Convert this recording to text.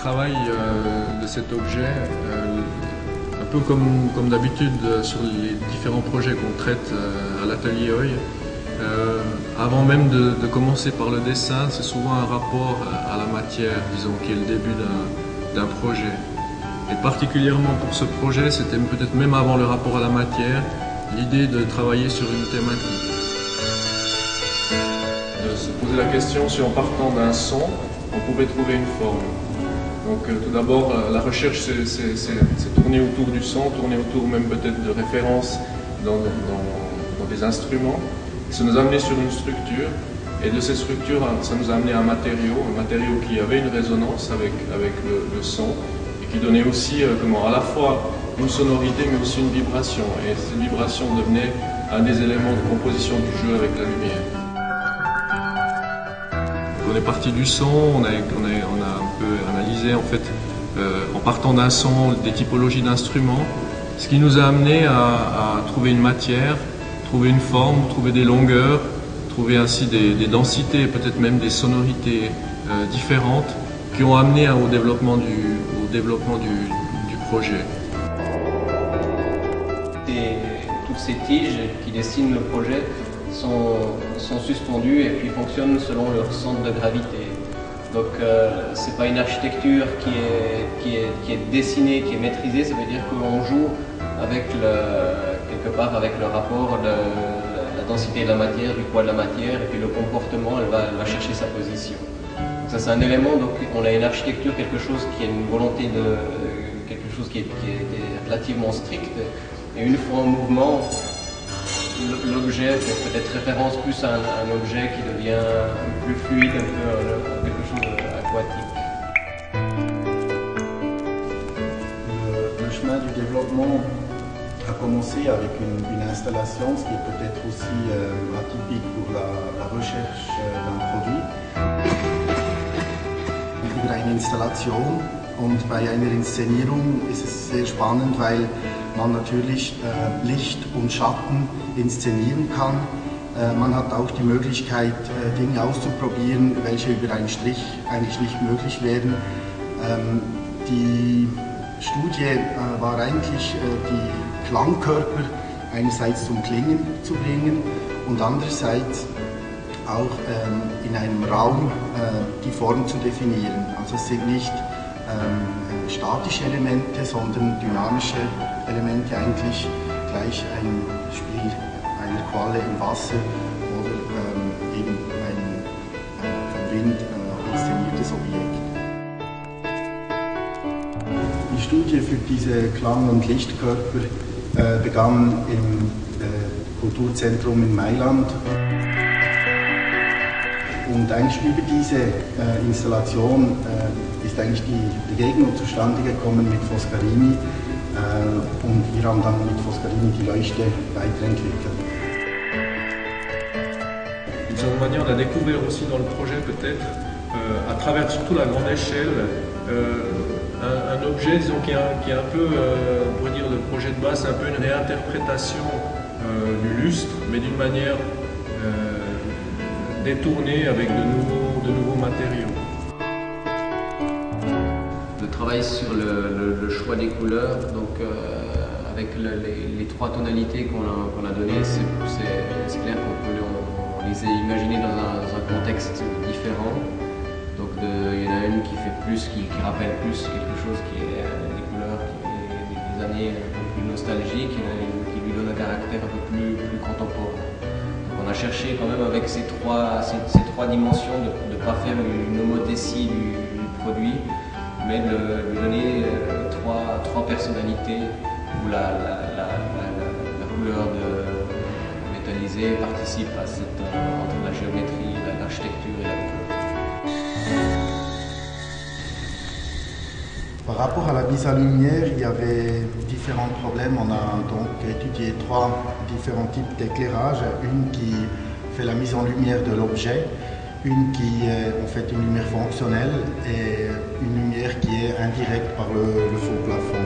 travail de cet objet, un peu comme d'habitude sur les différents projets qu'on traite à l'atelier OI, avant même de commencer par le dessin, c'est souvent un rapport à la matière, disons, qui est le début d'un projet. Et particulièrement pour ce projet, c'était peut-être même avant le rapport à la matière, l'idée de travailler sur une thématique. De se poser la question si en partant d'un son, on pouvait trouver une forme. Donc tout d'abord, la recherche c'est tourner autour du son, tourner autour même peut-être de références dans des instruments. Ça nous a amené sur une structure, et de cette structure, ça nous a amené à un matériau qui avait une résonance avec le son, et qui donnait aussi à la fois une sonorité mais aussi une vibration. Et cette vibration devenait un des éléments de composition du jeu avec la lumière. On est parti du son, on a un peu analysé en fait, en partant d'un son, des typologies d'instruments, ce qui nous a amené à trouver une matière, trouver une forme, trouver des longueurs, trouver ainsi des densités, peut-être même des sonorités différentes qui ont amené au développement du projet. Toutes ces tiges qui dessinent le projet sont suspendues et puis fonctionnent selon leur centre de gravité. Donc c'est pas une architecture qui est dessinée, qui est maîtrisée, ça veut dire qu'on joue avec quelque part avec le rapport de la densité de la matière, du poids de la matière, et puis le comportement, elle va chercher sa position. Donc ça c'est un élément, donc on a une architecture, quelque chose qui a une volonté quelque chose qui est relativement strict, et une fois en mouvement, l'objet fait peut-être référence plus à un objet qui devient plus fluide, un peu quelque chose aquatique. Le chemin du développement a commencé avec une installation, ce qui est peut-être aussi atypique pour la recherche d'un produit. Über eine Installation und bei einer Inszenierung ist es sehr spannend, weil man natürlich Licht und Schatten inszenieren kann. Man hat auch die Möglichkeit, Dinge auszuprobieren, welche über einen Strich eigentlich nicht möglich wären. Die Studie war eigentlich, die Klangkörper einerseits zum Klingen zu bringen und andererseits auch in einem Raum die Form zu definieren. Also es sind nicht statische Elemente, sondern dynamische Elemente, eigentlich gleich ein Spiel einer Qualle im Wasser oder eben ein vom Wind inszeniertes Objekt. Die Studie für diese Klang- und Lichtkörper begann im Kulturzentrum in Mailand. Und eigentlich über diese Installation ist eigentlich die Begegnung zustande gekommen mit Foscarini und wir haben dann mit Foscarini die Leuchte weiterentwickelt. D'une certaine manière, on a découvert aussi dans le projet peut-être, à travers surtout la grande échelle, un objet disons, qui est un peu, on pourrait dire le projet de base, c'est un peu une réinterprétation du lustre, mais d'une manière détournée avec de nouveaux matériaux. Le travail sur le choix des couleurs, donc avec les trois tonalités qu'on a données, c'est clair qu'on peut les imaginer dans un contexte différent. Donc il y en a une qui fait plus, qui rappelle plus quelque chose qui est des couleurs des années un peu plus nostalgiques, il y en a une qui lui donne un caractère un peu plus contemporain. Donc on a cherché quand même avec ces trois dimensions de ne pas faire une homothétie du produit, mais de lui donner trois personnalités où la couleur métallisée participe à entre la géométrie, l'architecture et la couleur. Par rapport à la mise en lumière, il y avait différents problèmes. On a donc étudié trois différents types d'éclairage. Une qui fait la mise en lumière de l'objet, une qui est en fait une lumière fonctionnelle et une lumière qui est indirecte par le faux plafond.